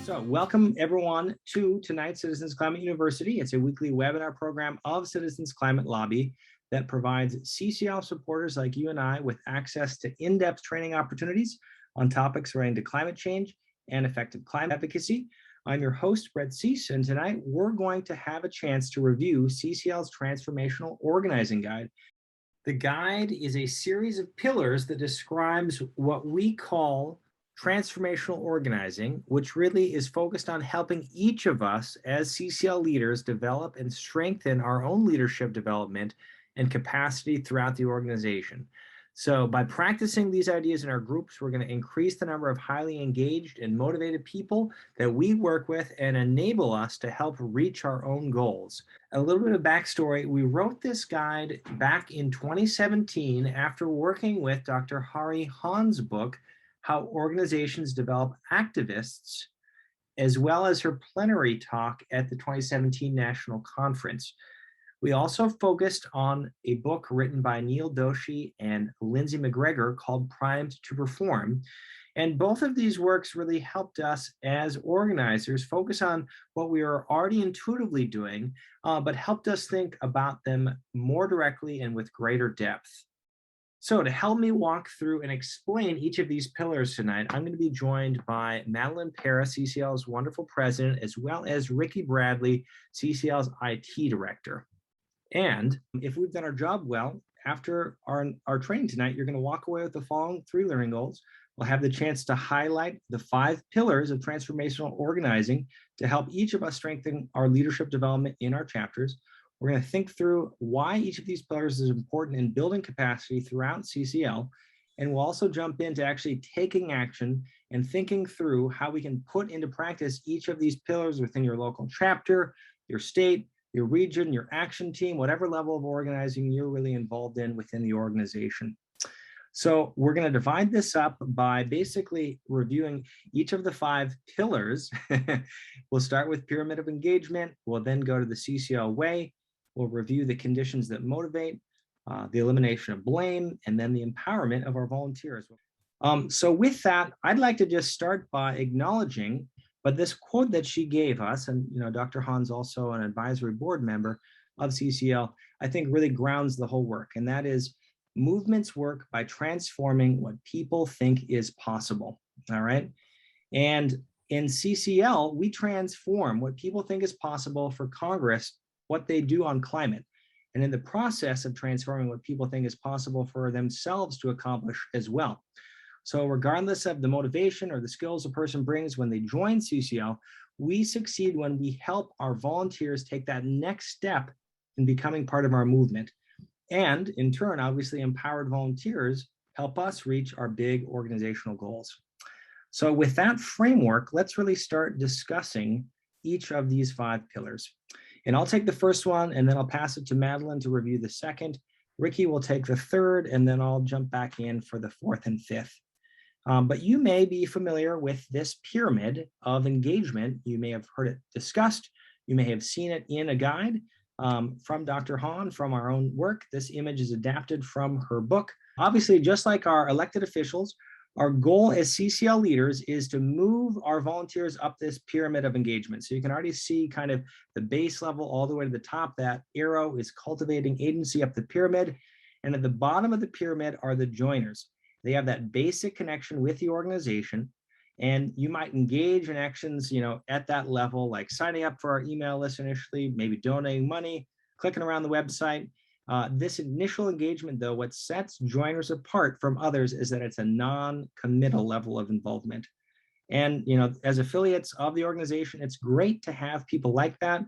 So welcome everyone to tonight's Citizens Climate University. It's a weekly webinar program of Citizens Climate Lobby that provides CCL supporters like you and I with access to in-depth training opportunities on topics relating to climate change and effective climate advocacy. I'm your host, Brett Cease, and tonight we're going to have a chance to review CCL's Transformational Organizing Guide. The guide is a series of pillars that describes what we call transformational organizing, which really is focused on helping each of us as CCL leaders develop and strengthen our own leadership development and capacity throughout the organization. So by practicing these ideas in our groups, we're going to increase the number of highly engaged and motivated people that we work with and enable us to help reach our own goals. A little bit of backstory, we wrote this guide back in 2017 after working with Dr. Hari Han's book, How Organizations Develop Activists, as well as her plenary talk at the 2017 National Conference. We also focused on a book written by Neil Doshi and Lindsay McGregor called Primed to Perform. And both of these works really helped us as organizers focus on what we are already intuitively doing, but helped us think about them more directly and with greater depth. So to help me walk through and explain each of these pillars tonight, I'm going to be joined by Madeline Para, CCL's wonderful president, as well as Ricky Bradley, CCL's IT director. And if we've done our job well, after our training tonight, you're going to walk away with the following 3 learning goals. We'll have the chance to highlight the 5 pillars of transformational organizing to help each of us strengthen our leadership development in our chapters. We're going to think through why each of these pillars is important in building capacity throughout CCL. And we'll also jump into actually taking action and thinking through how we can put into practice each of these pillars within your local chapter, your state, your region, your action team, whatever level of organizing you're really involved in within the organization. So we're going to divide this up by basically reviewing each of the 5 pillars. We'll start with pyramid of engagement. We'll then go to the CCL Way. We'll review the conditions that motivate, the elimination of blame, and then the empowerment of our volunteers. So with that, I'd like to just start by acknowledging, but this quote that she gave us, and Dr. Han's also an advisory board member of CCL, I think really grounds the whole work, and that is, movements work by transforming what people think is possible, all right? And in CCL, we transform what people think is possible for Congress, what they do on climate, and in the process of transforming what people think is possible for themselves to accomplish as well. So regardless of the motivation or the skills a person brings when they join CCL, we succeed when we help our volunteers take that next step in becoming part of our movement. And in turn, obviously, empowered volunteers help us reach our big organizational goals. So with that framework, let's really start discussing each of these 5 pillars. And I'll take the first one, and then I'll pass it to Madeline to review the second. Ricky will take the third, and then I'll jump back in for the 4th and 5th. But you may be familiar with this pyramid of engagement. You may have heard it discussed. You may have seen it in a guide from Dr. Han, from our own work. This image is adapted from her book. Obviously, just like our elected officials, our goal as CCL leaders is to move our volunteers up this pyramid of engagement. So you can already see kind of the base level all the way to the top. That arrow is cultivating agency up the pyramid. And at the bottom of the pyramid are the joiners. They have that basic connection with the organization. And you might engage in actions, at that level, like signing up for our email list initially, maybe donating money, clicking around the website. This initial engagement, though, what sets joiners apart from others is that it's a non-committal level of involvement. And, as affiliates of the organization, it's great to have people like that.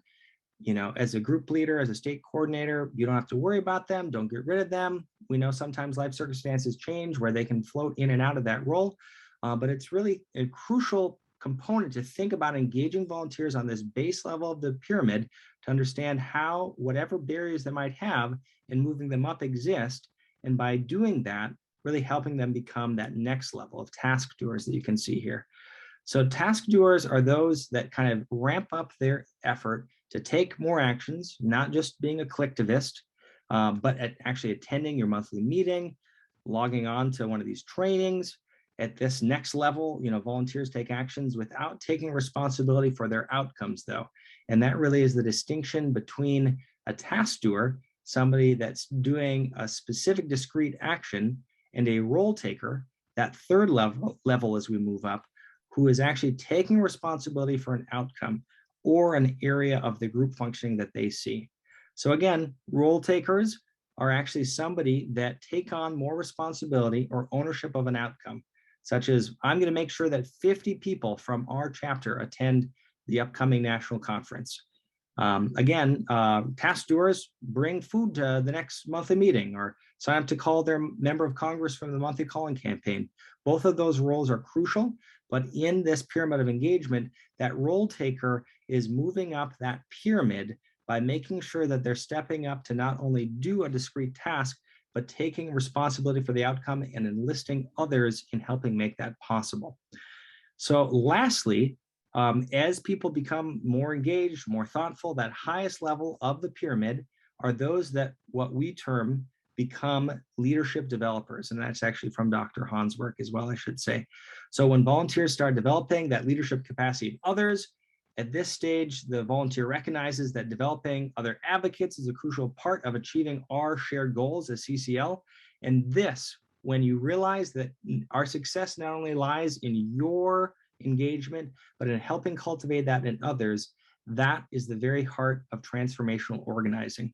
As a group leader, as a state coordinator, you don't have to worry about them. Don't get rid of them. We know sometimes life circumstances change where they can float in and out of that role. But it's really a crucial component to think about engaging volunteers on this base level of the pyramid to understand how whatever barriers they might have in moving them up exist. And by doing that, really helping them become that next level of task doers that you can see here. So task doers are those that kind of ramp up their effort to take more actions, not just being a collectivist, but actually attending your monthly meeting, logging on to one of these trainings, At this next level, volunteers take actions without taking responsibility for their outcomes, though. And that really is the distinction between a task doer, somebody that's doing a specific discrete action, and a role taker, that third level as we move up, who is actually taking responsibility for an outcome or an area of the group functioning that they see. So again, role takers are actually somebody that take on more responsibility or ownership of an outcome, such as I'm going to make sure that 50 people from our chapter attend the upcoming national conference. Task doers bring food to the next monthly meeting or sign up to call their member of Congress from the monthly calling campaign. Both of those roles are crucial, but in this pyramid of engagement, that role taker is moving up that pyramid by making sure that they're stepping up to not only do a discrete task, but taking responsibility for the outcome and enlisting others in helping make that possible. So lastly, as people become more engaged, more thoughtful, that highest level of the pyramid are those that what we term become leadership developers. And that's actually from Dr. Hahn's work as well, I should say. So when volunteers start developing that leadership capacity of others, at this stage, the volunteer recognizes that developing other advocates is a crucial part of achieving our shared goals as CCL. And this, when you realize that our success not only lies in your engagement, but in helping cultivate that in others, that is the very heart of transformational organizing.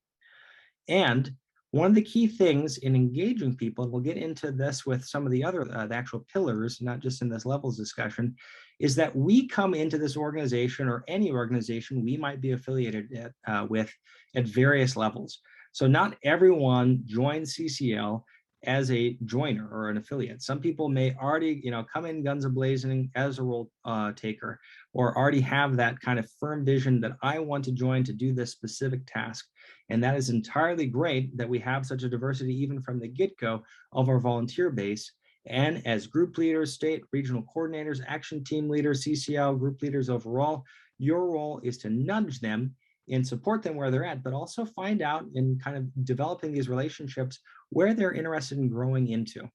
And one of the key things in engaging people, and we'll get into this with some of the other the actual pillars, not just in this levels discussion, is that we come into this organization or any organization we might be affiliated with at various levels. So not everyone joins CCL as a joiner or an affiliate. Some people may already, come in guns a-blazing as a role taker, or already have that kind of firm vision that I want to join to do this specific task. And that is entirely great that we have such a diversity even from the get-go of our volunteer base. And as group leaders, state, regional coordinators, action team leaders, CCL group leaders overall, your role is to nudge them and support them where they're at, but also find out in kind of developing these relationships where they're interested in growing into.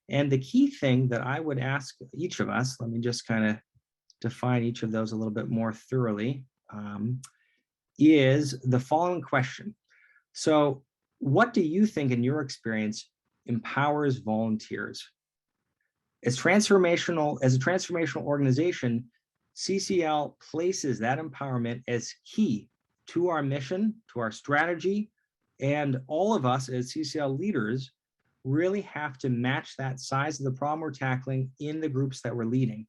And the key thing that I would ask each of us, let me just kind of define each of those a little bit more thoroughly, is the following question. So what do you think in your experience empowers volunteers? As a transformational organization, CCL places that empowerment as key to our mission, to our strategy, and all of us as CCL leaders really have to match that size of the problem we're tackling in the groups that we're leading.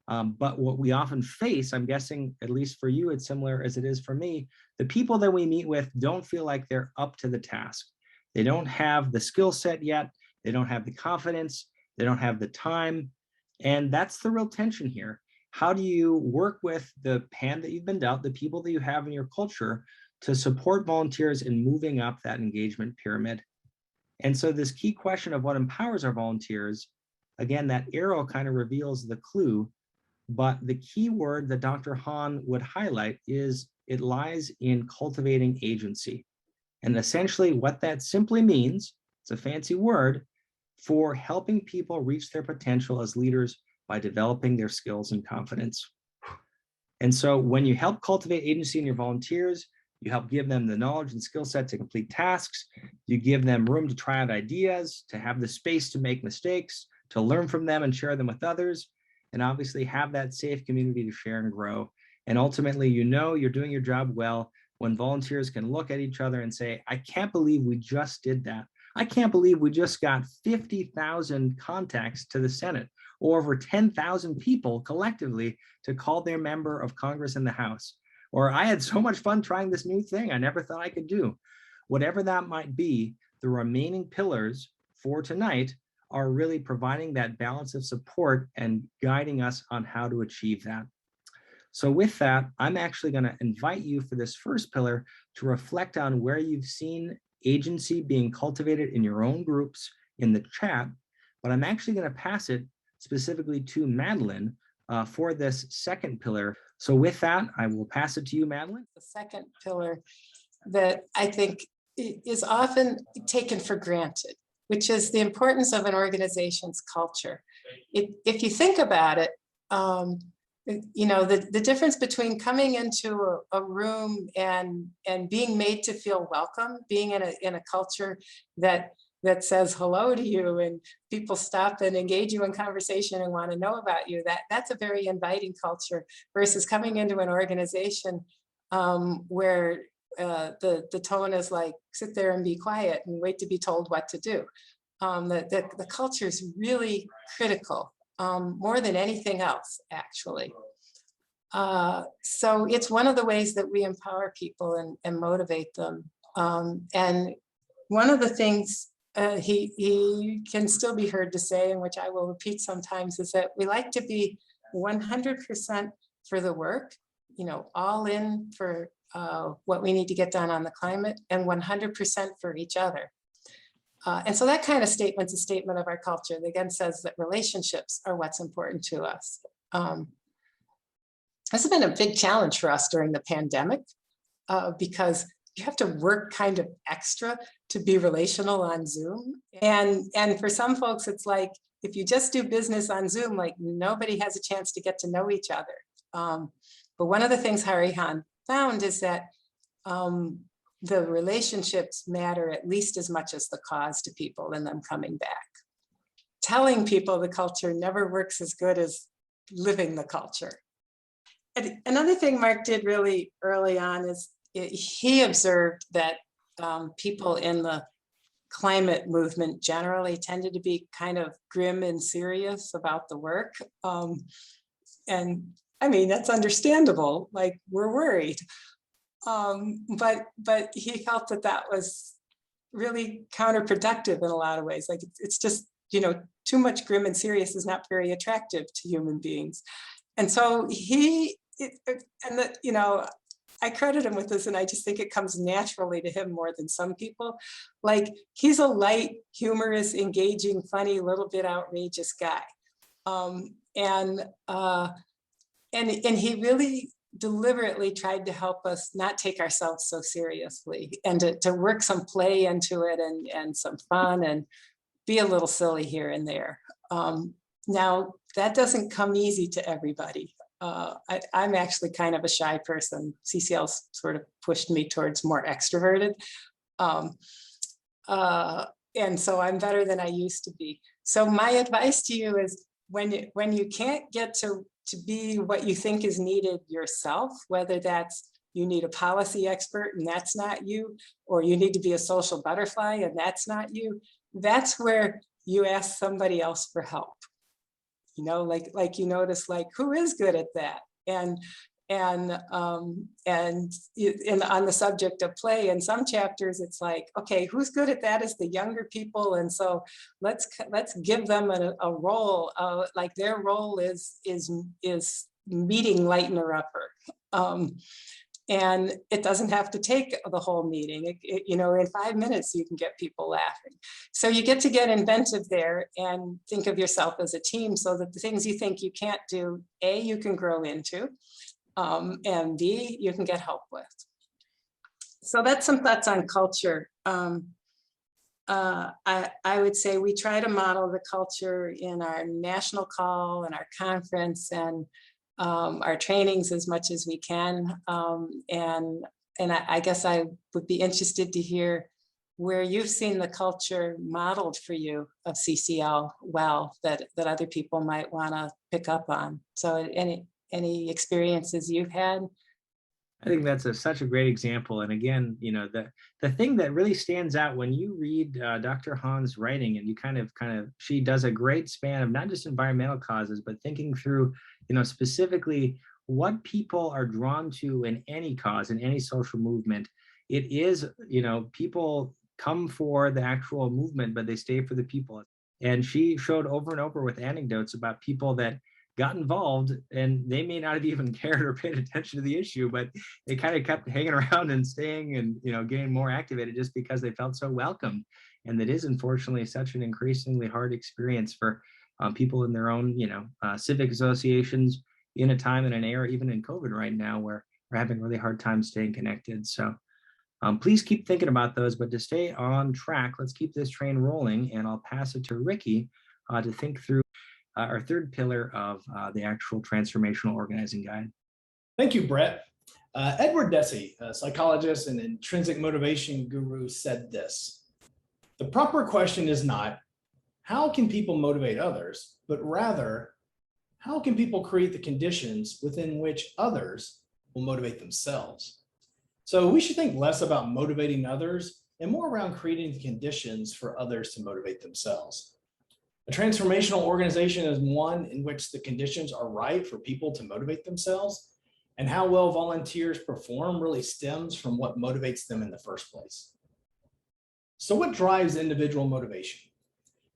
But what we often face, I'm guessing, at least for you, it's similar as it is for me, the people that we meet with don't feel like they're up to the task. They don't have the skill set yet. They don't have the confidence. They don't have the time. And that's the real tension here. How do you work with the hand that you've been dealt, the people that you have in your culture, to support volunteers in moving up that engagement pyramid? And so this key question of what empowers our volunteers, again, that arrow kind of reveals the clue, but the key word that Dr. Hahn would highlight is it lies in cultivating agency. And essentially what that simply means, it's a fancy word, for helping people reach their potential as leaders by developing their skills and confidence. And so when you help cultivate agency in your volunteers, you help give them the knowledge and skill set to complete tasks. You give them room to try out ideas, to have the space to make mistakes, to learn from them and share them with others, and obviously have that safe community to share and grow. And ultimately, you're doing your job well when volunteers can look at each other and say, I can't believe we just did that. I can't believe we just got 50,000 contacts to the Senate, or over 10,000 people collectively to call their member of Congress in the House. Or I had so much fun trying this new thing I never thought I could do. Whatever that might be, the remaining pillars for tonight are really providing that balance of support and guiding us on how to achieve that. So with that, I'm actually going to invite you for this first pillar to reflect on where you've seen agency being cultivated in your own groups in the chat, but I'm actually going to pass it specifically to Madeline for this second pillar. So with that, I will pass it to you, Madeline. The second pillar that I think is often taken for granted which is the importance of an organization's culture. If you think about it, you know, the difference between coming into a room and being made to feel welcome, being in a culture that says hello to you and people stop and engage you in conversation and want to know about you, that's a very inviting culture, versus coming into an organization where the tone is like, sit there and be quiet and wait to be told what to do. The culture is really critical, more than anything else, actually. So it's one of the ways that we empower people and motivate them. And one of the things he can still be heard to say, and which I will repeat sometimes, is that we like to be 100% for the work, you know, all in for what we need to get done on the climate, and 100% for each other. And so that kind of statement's a statement of our culture that again says that relationships are what's important to us. This has been a big challenge for us during the pandemic because you have to work kind of extra to be relational on Zoom. And for some folks, it's like, if you just do business on Zoom, like nobody has a chance to get to know each other. But one of the things Harihan found is that the relationships matter at least as much as the cause to people and them coming back. Telling people the culture never works as good as living the culture. And another thing Mark did really early on is he observed that people in the climate movement generally tended to be kind of grim and serious about the work. And I mean, that's understandable, like we're worried. But he felt that that was really counterproductive in a lot of ways. Like it's just, you know, too much grim and serious is not very attractive to human beings. And so you know, I credit him with this, and I just think it comes naturally to him more than some people. Like he's a light, humorous, engaging, funny, little bit outrageous guy. And he really deliberately tried to help us not take ourselves so seriously, and to work some play into it, and some fun, and be a little silly here and there. Now, that doesn't come easy to everybody. I'm actually kind of a shy person. CCL sort of pushed me towards more extroverted. And so I'm better than I used to be. So my advice to you is when you can't get to be what you think is needed yourself, whether that's you need a policy expert and that's not you, or you need to be a social butterfly and that's not you, that's where you ask somebody else for help. You know, like you notice, like, who is good at that? And on the subject of play, in some chapters, it's like, okay, who's good at that is the younger people, and so let's give them a role. Like their role is meeting lightener upper. And it doesn't have to take the whole meeting. You know, in 5 minutes, you can get people laughing. So you get to get inventive there and think of yourself as a team, so that the things you think you can't do, A, you can grow into, and B, you can get help with. So that's some thoughts on culture. I would say we try to model the culture in our national call and our conference and our trainings as much as we can. And I guess I would be interested to hear where you've seen the culture modeled for you of CCL well that other people might want to pick up on. So any experiences you've had? I think that's such a great example. And again, you know, the thing that really stands out when you read Dr. Hahn's writing, and you kind of, she does a great span of not just environmental causes, but thinking through, you know, specifically what people are drawn to in any cause, in any social movement. It is, you know, people come for the actual movement, but they stay for the people. And she showed over and over with anecdotes about people that got involved, and they may not have even cared or paid attention to the issue, but they kind of kept hanging around and staying and, you know, getting more activated just because they felt so welcome. And that is unfortunately such an increasingly hard experience for people in their own, you know, civic associations in a time and an era, even in COVID right now, where we're having really hard time staying connected. So Please keep thinking about those, but to stay on track, let's keep this train rolling, and I'll pass it to Ricky to think through our third pillar of the actual transformational organizing guide. Thank you, Brett. Edward Deci, a psychologist and intrinsic motivation guru, said this: the proper question is not, how can people motivate others, but rather, how can people create the conditions within which others will motivate themselves? So we should think less about motivating others and more around creating the conditions for others to motivate themselves. A transformational organization is one in which the conditions are right for people to motivate themselves, and how well volunteers perform really stems from what motivates them in the first place. So what drives individual motivation?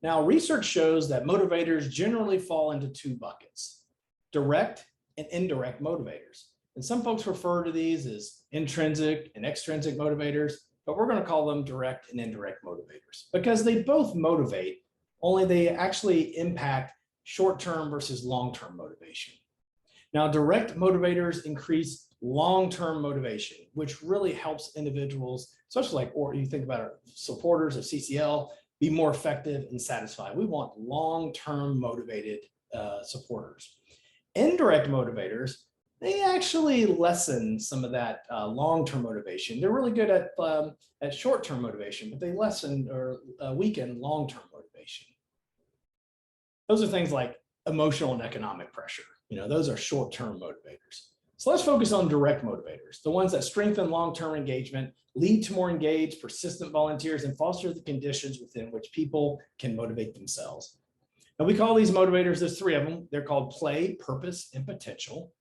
Now, research shows that motivators generally fall into two buckets: direct and indirect motivators. And some folks refer to these as intrinsic and extrinsic motivators, but we're going to call them direct and indirect motivators because they both motivate, only they actually impact short-term versus long-term motivation. Now, direct motivators increase long-term motivation, which really helps individuals, especially like, or you think about our supporters of CCL, be more effective and satisfied. We want long-term motivated supporters. Indirect motivators, they actually lessen some of that long-term motivation. They're really good at short-term motivation, but they lessen or weaken long-term motivation. Those are things like emotional and economic pressure. Those are short-term motivators. So let's focus on direct motivators, the ones that strengthen long-term engagement, lead to more engaged, persistent volunteers, and foster the conditions within which people can motivate themselves. And we call these motivators, there's three of them. They're called play, purpose, and potential.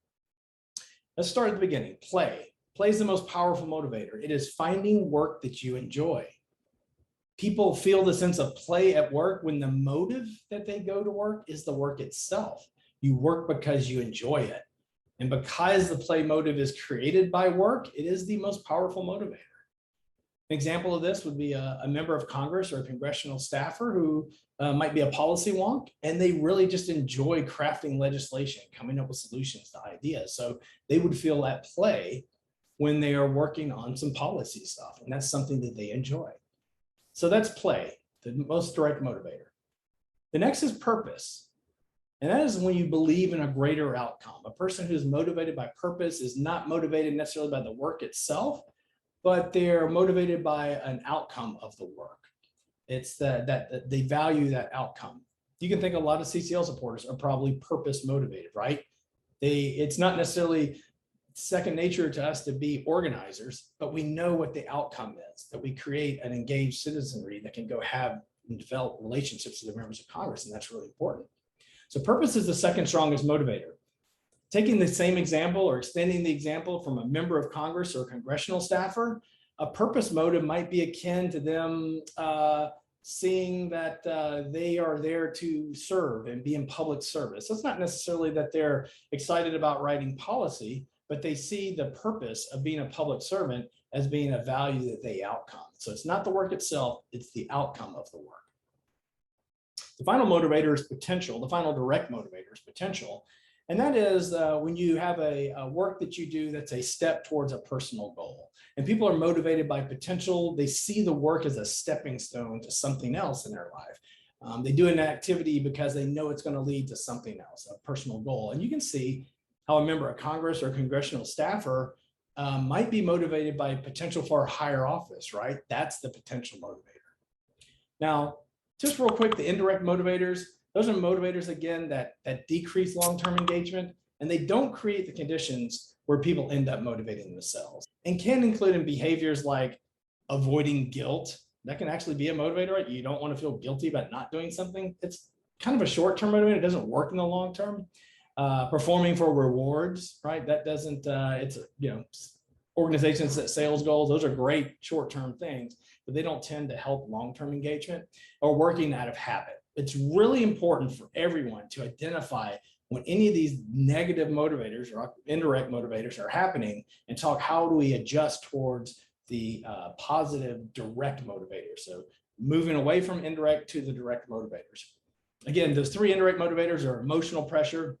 Let's start at the beginning. Play. Play is the most powerful motivator. It is finding work that you enjoy. People feel the sense of play at work when the motive that they go to work is the work itself. You work because you enjoy it. And because the play motive is created by work, it is the most powerful motivator. An example of this would be a member of Congress or a congressional staffer who might be a policy wonk, and they really just enjoy crafting legislation, coming up with solutions to ideas. So they would feel at play when they are working on some policy stuff, and that's something that they enjoy. So that's play, the most direct motivator. The next is purpose. And that is when you believe in a greater outcome. A person who's motivated by purpose is not motivated necessarily by the work itself, but they're motivated by an outcome of the work. It's that they value that outcome. You can think a lot of CCL supporters are probably purpose motivated, right? It's not necessarily second nature to us to be organizers, but we know what the outcome is, that we create an engaged citizenry that can go have and develop relationships with the members of Congress, and that's really important. So purpose is the second strongest motivator. Taking the same example or extending the example from a member of Congress or a congressional staffer, a purpose motive might be akin to them seeing that they are there to serve and be in public service. So it's not necessarily that they're excited about writing policy, but they see the purpose of being a public servant as being a value that they outcome. So it's not the work itself, it's the outcome of the work. The final motivator is potential. The final direct motivator is potential. And that is when you have a work that you do that's a step towards a personal goal. And people are motivated by potential. They see the work as a stepping stone to something else in their life. They do an activity because they know it's going to lead to something else, a personal goal. And you can see how a member of Congress or a congressional staffer might be motivated by potential for a higher office, right? That's the potential motivator. Now, just real quick, the indirect motivators, those are motivators, again, that decrease long-term engagement, and they don't create the conditions where people end up motivating themselves, and can include in behaviors like avoiding guilt. That can actually be a motivator, right? You don't want to feel guilty about not doing something. It's kind of a short-term motivator. It doesn't work in the long term. Performing for rewards, right? That doesn't, it's, organizations that sales goals, those are great short-term things, but they don't tend to help long-term engagement, or working out of habit. It's really important for everyone to identify when any of these negative motivators or indirect motivators are happening and talk, how do we adjust towards the positive direct motivators? So moving away from indirect to the direct motivators. Again, those three indirect motivators are emotional pressure,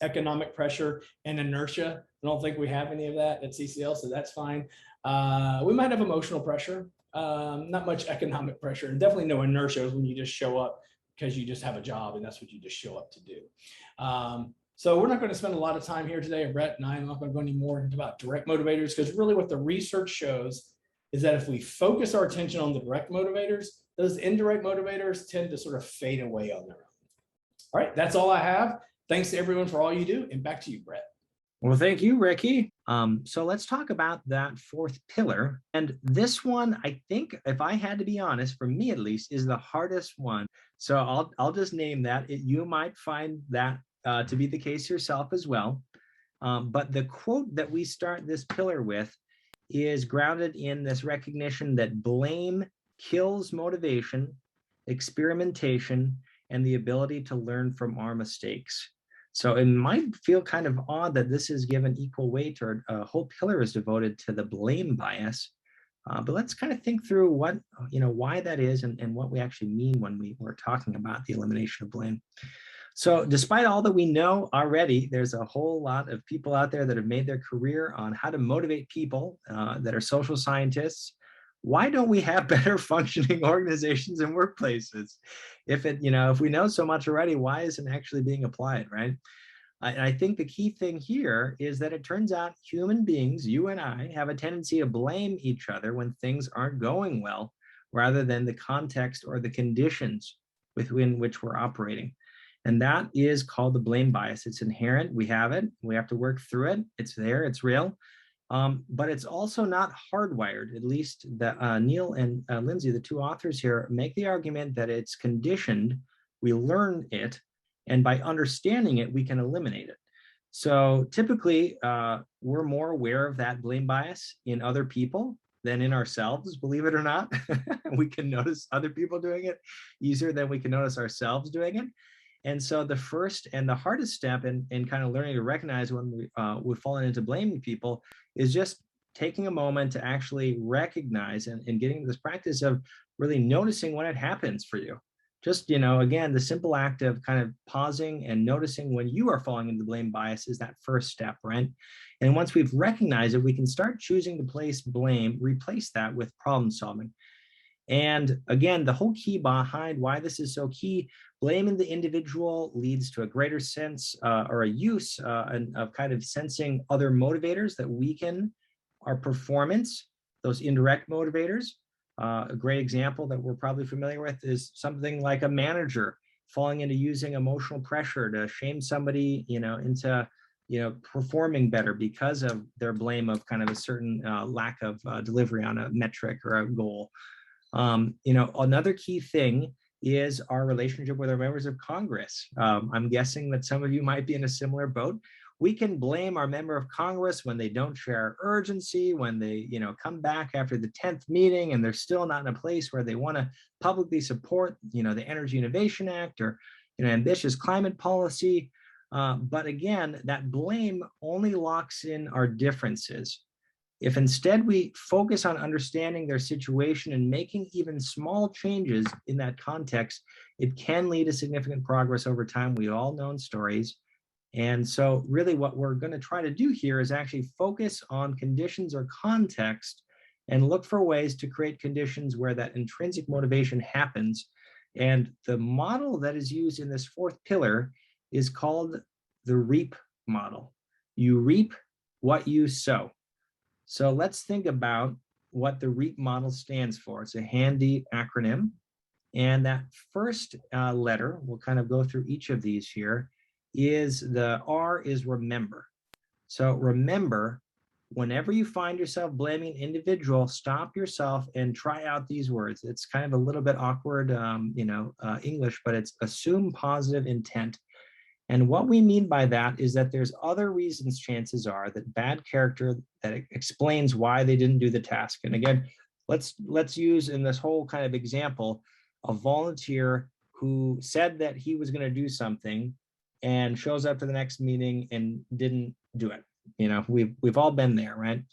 economic pressure and inertia. I don't think we have any of that at CCL, so that's fine. We might have emotional pressure, not much economic pressure, and definitely no inertia when you just show up because you just have a job and that's what you just show up to do. So we're not going to spend a lot of time here today. Brett and I am not going to go any more about direct motivators, because really what the research shows is that if we focus our attention on the direct motivators, those indirect motivators tend to sort of fade away on their own. All right, that's all I have. Thanks to everyone for all you do, and back to you, Brett. Well, thank you, Ricky. So let's talk about that fourth pillar. And this one, I think, if I had to be honest, for me at least, is the hardest one. So I'll just name that. You might find that to be the case yourself as well. But the quote that we start this pillar with is grounded in this recognition that blame kills motivation, experimentation, and the ability to learn from our mistakes. So it might feel kind of odd that this is given equal weight, or a whole pillar is devoted to the blame bias. But let's kind of think through what, why that is, and what we actually mean when we're talking about the elimination of blame. So despite all that we know already, there's a whole lot of people out there that have made their career on how to motivate people that are social scientists. Why don't we have better functioning organizations and workplaces? If we know so much already, why isn't it actually being applied, right? I think the key thing here is that it turns out human beings, you and I, have a tendency to blame each other when things aren't going well, rather than the context or the conditions within which we're operating. And that is called the blame bias. It's inherent. We have it. We have to work through it. It's there. It's real. But it's also not hardwired. At least Neil and Lindsay, the two authors here, make the argument that it's conditioned. We learn it. And by understanding it, we can eliminate it. So typically, we're more aware of that blame bias in other people than in ourselves, believe it or not. We can notice other people doing it easier than we can notice ourselves doing it. And so the first and the hardest step in kind of learning to recognize when we've fallen into blaming people is just taking a moment to actually recognize and getting this practice of really noticing when it happens for you. Just, again, the simple act of kind of pausing and noticing when you are falling into the blame bias is that first step, right? And once we've recognized it, we can start choosing to replace that with problem solving. And again, the whole key behind why this is so key, blaming the individual leads to a greater sense or a use of kind of sensing other motivators that weaken our performance, those indirect motivators. A great example that we're probably familiar with is something like a manager falling into using emotional pressure to shame somebody, into performing better because of their blame of kind of a certain lack of delivery on a metric or a goal. Another key thing is our relationship with our members of Congress. I'm guessing that some of you might be in a similar boat. We can blame our member of Congress when they don't share urgency, when they, come back after the 10th meeting and they're still not in a place where they want to publicly support, the Energy Innovation Act or, ambitious climate policy. But again, that blame only locks in our differences. If instead we focus on understanding their situation and making even small changes in that context, it can lead to significant progress over time. We all know stories. And so really what we're going to try to do here is actually focus on conditions or context and look for ways to create conditions where that intrinsic motivation happens. And the model that is used in this fourth pillar is called the REAP model. You reap what you sow. So let's think about what the REAP model stands for. It's a handy acronym. And that first letter, we'll kind of go through each of these here, is the R is remember. So remember, whenever you find yourself blaming an individual, stop yourself and try out these words. It's kind of a little bit awkward, English, but it's assume positive intent. And what we mean by that is that there's other reasons, chances are, that bad character that explains why they didn't do the task. And again, let's use in this whole kind of example, a volunteer who said that he was going to do something and shows up to the next meeting and didn't do it. We've all been there, right?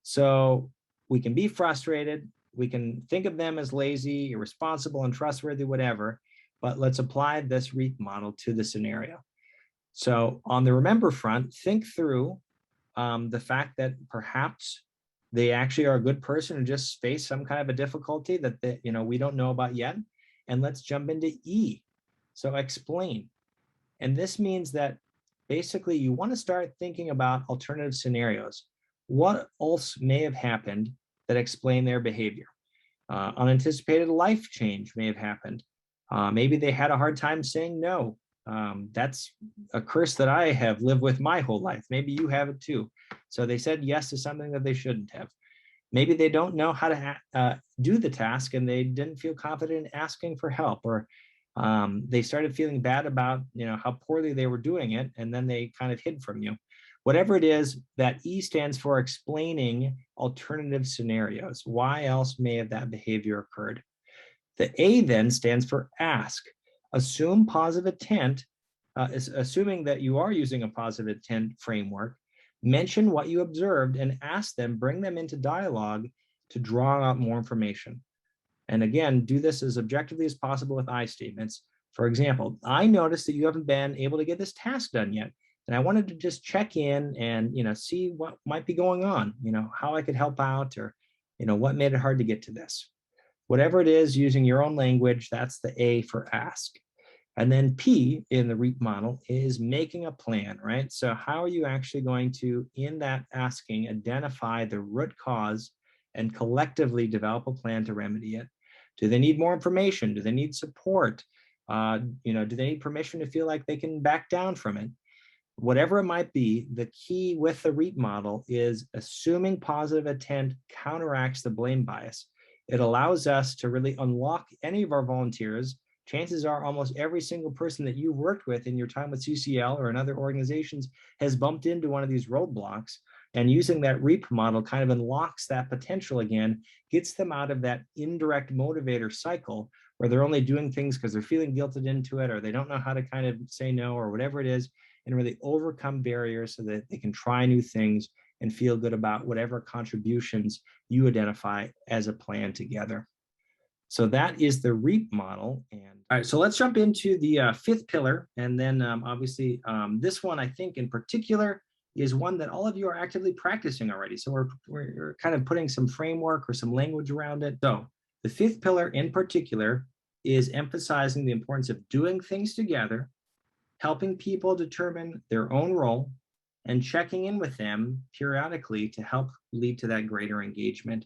So we can be frustrated. We can think of them as lazy, irresponsible, untrustworthy, whatever, but let's apply this REAP model to the scenario. So on the remember front, think through the fact that perhaps they actually are a good person and just face some kind of a difficulty that we don't know about yet. And let's jump into E. So explain. And this means that basically you want to start thinking about alternative scenarios. What else may have happened that explain their behavior? Unanticipated life change may have happened. Maybe they had a hard time saying no. That's a curse that I have lived with my whole life. Maybe you have it too. So they said yes to something that they shouldn't have. Maybe they don't know how to do the task and they didn't feel confident in asking for help, or they started feeling bad about how poorly they were doing it, and then they kind of hid from you. Whatever it is, that E stands for explaining alternative scenarios. Why else may have that behavior occurred? The A then stands for ask. Assume positive intent, assuming that you are using a positive intent framework. Mention what you observed and ask them, bring them into dialogue to draw out more information. And again, do this as objectively as possible with I statements. For example, I noticed that you haven't been able to get this task done yet. And I wanted to just check in and see what might be going on, how I could help out, or what made it hard to get to this. Whatever it is, using your own language, that's the A for ask. And then P in the REAP model is making a plan, right? So how are you actually going to, in that asking, identify the root cause and collectively develop a plan to remedy it? Do they need more information? Do they need support? Do they need permission to feel like they can back down from it? Whatever it might be, the key with the REAP model is assuming positive intent counteracts the blame bias. It allows us to really unlock any of our volunteers. Chances are almost every single person that you've worked with in your time with CCL or in other organizations has bumped into one of these roadblocks. And using that REAP model kind of unlocks that potential again, gets them out of that indirect motivator cycle where they're only doing things because they're feeling guilted into it, or they don't know how to kind of say no, or whatever it is, and really overcome barriers so that they can try new things and feel good about whatever contributions you identify as a plan together. So that is the REAP model. And all right, so let's jump into the fifth pillar. And then obviously this one, I think in particular, is one that all of you are actively practicing already. So we're kind of putting some framework or some language around it. So the fifth pillar in particular is emphasizing the importance of doing things together, helping people determine their own role, and checking in with them periodically to help lead to that greater engagement.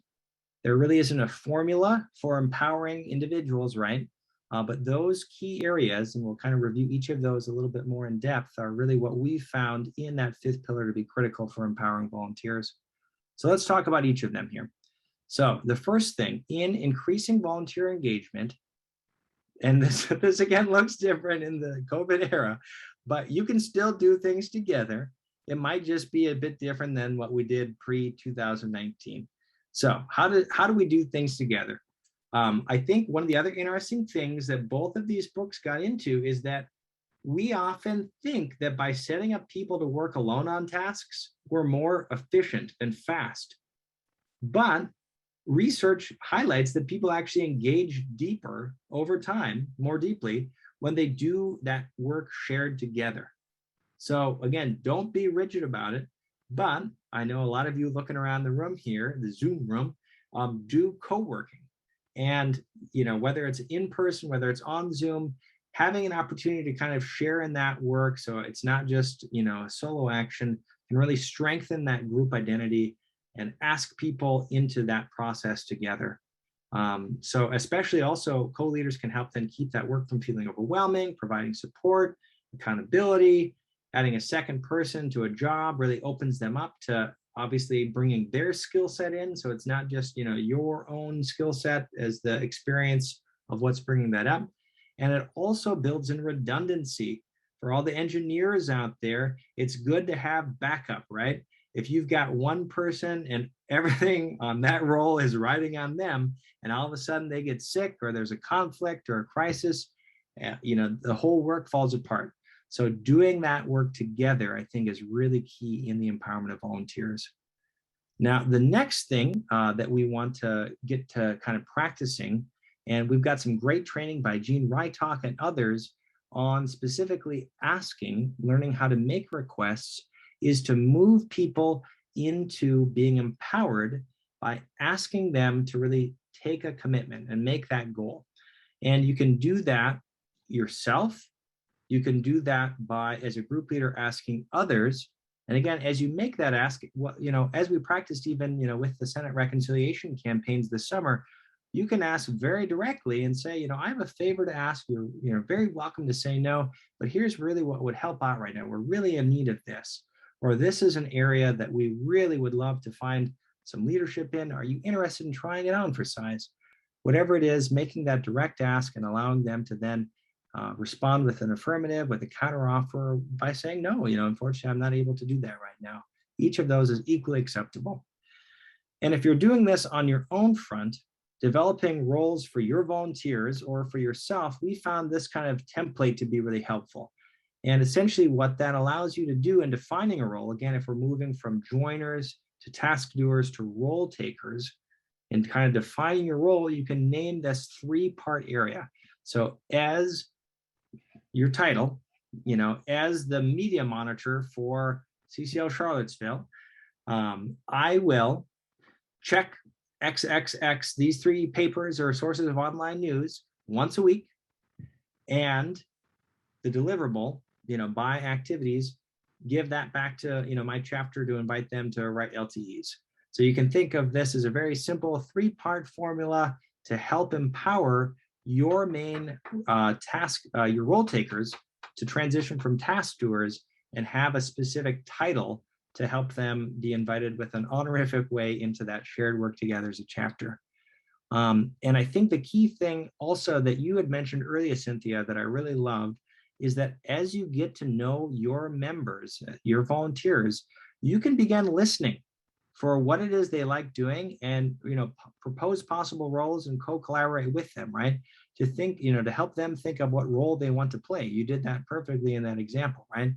There really isn't a formula for empowering individuals, right? But those key areas, and we'll kind of review each of those a little bit more in depth, are really what we found in that fifth pillar to be critical for empowering volunteers. So let's talk about each of them here. So the first thing, in increasing volunteer engagement, and this again looks different in the COVID era, but you can still do things together. It might just be a bit different than what we did pre-2019. So how do we do things together? I think one of the other interesting things that both of these books got into is that we often think that by setting up people to work alone on tasks, we're more efficient and fast. But research highlights that people actually engage deeper over time, more deeply, when they do that work shared together. So again, don't be rigid about it. But I know a lot of you looking around the room here, the Zoom room, do co-working. And whether it's in person, whether it's on Zoom, having an opportunity to kind of share in that work, so it's not just a solo action, can really strengthen that group identity and ask people into that process together. So especially also co-leaders can help then keep that work from feeling overwhelming, providing support, accountability. Adding a second person to a job really opens them up to obviously bringing their skill set in. So it's not just your own skill set as the experience of what's bringing that up. And it also builds in redundancy. For all the engineers out there, it's good to have backup, right? If you've got one person and everything on that role is riding on them, and all of a sudden they get sick or there's a conflict or a crisis, the whole work falls apart. So doing that work together, I think, is really key in the empowerment of volunteers. Now, the next thing that we want to get to kind of practicing, and we've got some great training by Gene Rytalk and others, on specifically learning how to make requests, is to move people into being empowered by asking them to really take a commitment and make that goal. And you can do that yourself. You can do that by, as a group leader, asking others. And again, as you make that ask, as we practiced even, with the Senate reconciliation campaigns this summer, you can ask very directly and say, I have a favor to ask you. You're very welcome to say no, but here's really what would help out right now. We're really in need of this, or this is an area that we really would love to find some leadership in. Are you interested in trying it on for size? Whatever it is, making that direct ask and allowing them to then respond with an affirmative, with a counteroffer by saying, no, unfortunately, I'm not able to do that right now. Each of those is equally acceptable. And if you're doing this on your own front, developing roles for your volunteers or for yourself, we found this kind of template to be really helpful. And essentially what that allows you to do in defining a role, again, if we're moving from joiners to task doers to role takers, and kind of defining your role, you can name this 3-part area. So as your title, as the media monitor for CCL Charlottesville, I will check XXX, these 3 papers or sources of online news once a week, and the deliverable, by activities, give that back to, my chapter to invite them to write LTEs. So you can think of this as a very simple 3-part formula to help empower your main task, your role takers, to transition from task doers and have a specific title to help them be invited with an honorific way into that shared work together as a chapter. And I think the key thing also that you had mentioned earlier, Cynthia, that I really love, is that as you get to know your members, your volunteers, you can begin listening for what it is they like doing and, propose possible roles and co-collaborate with them, right? To think, to help them think of what role they want to play. You did that perfectly in that example, right?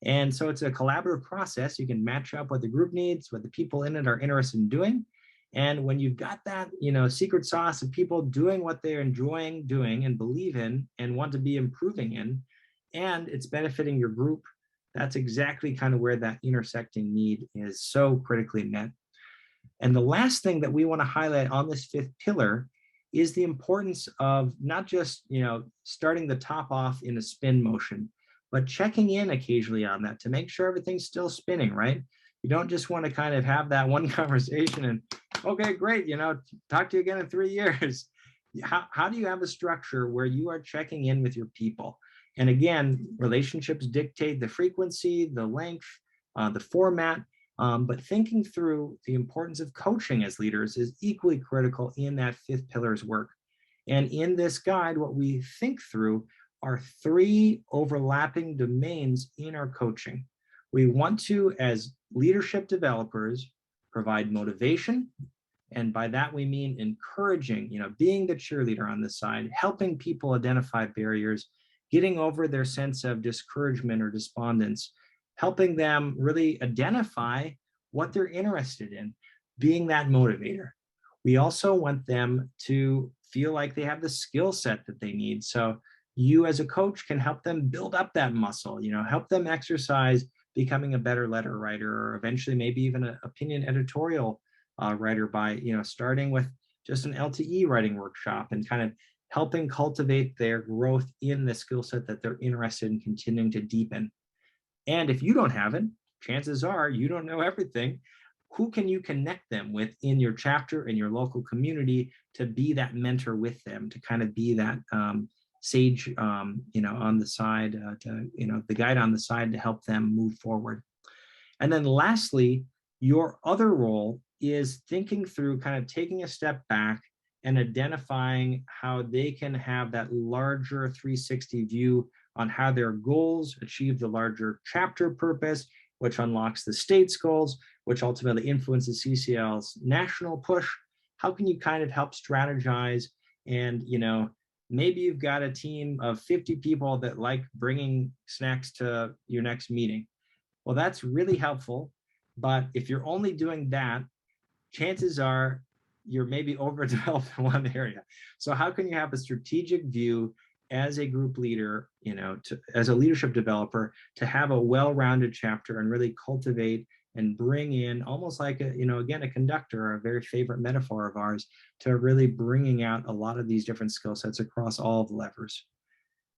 And so it's a collaborative process. You can match up what the group needs, what the people in it are interested in doing. And when you've got that, secret sauce of people doing what they're enjoying doing and believe in and want to be improving in, and it's benefiting your group, that's exactly kind of where that intersecting need is so critically met. And the last thing that we want to highlight on this 5th pillar is the importance of not just, starting the top off in a spin motion, but checking in occasionally on that to make sure everything's still spinning, right? You don't just want to kind of have that one conversation and, okay, great, talk to you again in 3 years. How do you have a structure where you are checking in with your people? And again, relationships dictate the frequency, the length, the format, but thinking through the importance of coaching as leaders is equally critical in that 5th pillar's work. And in this guide, what we think through are 3 overlapping domains in our coaching. We want to, as leadership developers, provide motivation. And by that, we mean encouraging, being the cheerleader on this side, helping people identify barriers, getting over their sense of discouragement or despondence, helping them really identify what they're interested in, being that motivator. We also want them to feel like they have the skill set that they need. So you as a coach can help them build up that muscle, help them exercise becoming a better letter writer, or eventually maybe even an opinion editorial writer by, starting with just an LTE writing workshop and kind of helping cultivate their growth in the skill set that they're interested in continuing to deepen. And if you don't have it, chances are you don't know everything. Who can you connect them with in your chapter, in your local community, to be that mentor with them, to kind of be that sage, on the side, the guide on the side to help them move forward. And then lastly, your other role is thinking through, kind of taking a step back and identifying how they can have that larger 360 view on how their goals achieve the larger chapter purpose, which unlocks the state's goals, which ultimately influences CCL's national push. How can you kind of help strategize? And, maybe you've got a team of 50 people that like bringing snacks to your next meeting. Well, that's really helpful. But if you're only doing that, chances are you're maybe overdeveloped in one area. So how can you have a strategic view as a group leader, as a leadership developer, to have a well-rounded chapter and really cultivate and bring in almost like again, a conductor, a very favorite metaphor of ours, to really bringing out a lot of these different skill sets across all of the levers.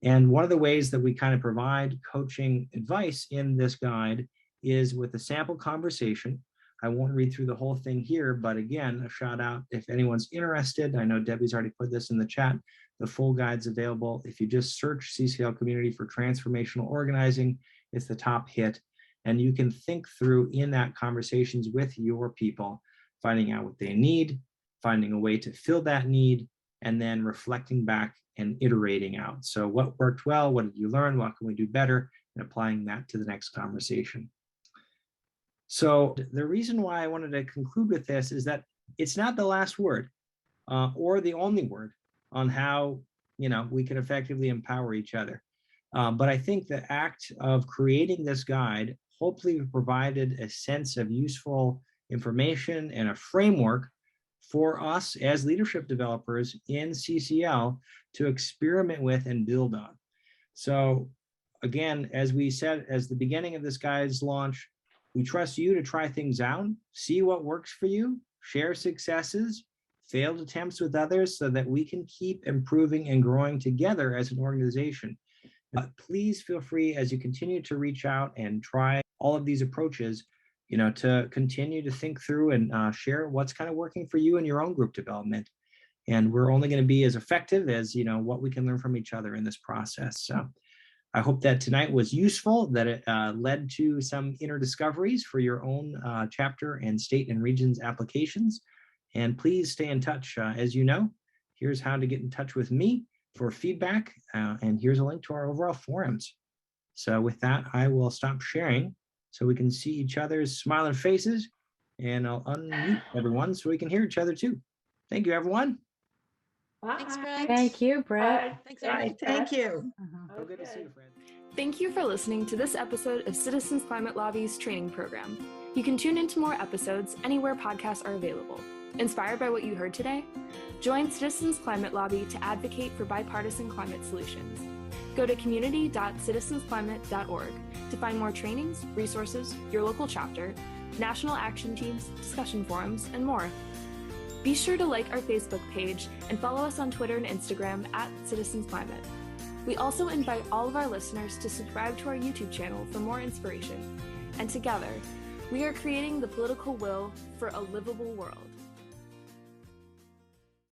And one of the ways that we kind of provide coaching advice in this guide is with a sample conversation. I won't read through the whole thing here, but again, a shout out if anyone's interested. I know Debbie's already put this in the chat. The full guide's available. If you just search CCL Community for Transformational Organizing, it's the top hit. And you can think through in that conversations with your people, finding out what they need, finding a way to fill that need, and then reflecting back and iterating out. So what worked well? What did you learn? What can we do better? And applying that to the next conversation. So the reason why I wanted to conclude with this is that it's not the last word or the only word on how we can effectively empower each other. But I think the act of creating this guide hopefully provided a sense of useful information and a framework for us as leadership developers in CCL to experiment with and build on. So again, as we said, as the beginning of this guide's launch, we trust you to try things out, see what works for you, share successes, failed attempts with others so that we can keep improving and growing together as an organization. Please feel free as you continue to reach out and try all of these approaches, to continue to think through and share what's kind of working for you in your own group development. And we're only going to be as effective as, what we can learn from each other in this process. So I hope that tonight was useful, that it led to some inner discoveries for your own chapter and state and regions applications. And please stay in touch. As you know, here's how to get in touch with me for feedback. And here's a link to our overall forums. So with that, I will stop sharing so we can see each other's smiling faces, and I'll unmute everyone so we can hear each other too. Thank you, everyone. Thanks, Brett. Thank you, Brett. Thanks, everybody. Thank you. So good to see you, friends. Thank you for listening to this episode of Citizens Climate Lobby's training program. You can tune into more episodes anywhere podcasts are available. Inspired by what you heard today? Join Citizens Climate Lobby to advocate for bipartisan climate solutions. Go to community.citizensclimate.org to find more trainings, resources, your local chapter, national action teams, discussion forums, and more. Be sure to like our Facebook page and follow us on Twitter and Instagram @CitizensClimate. We also invite all of our listeners to subscribe to our YouTube channel for more inspiration. And together, we are creating the political will for a livable world.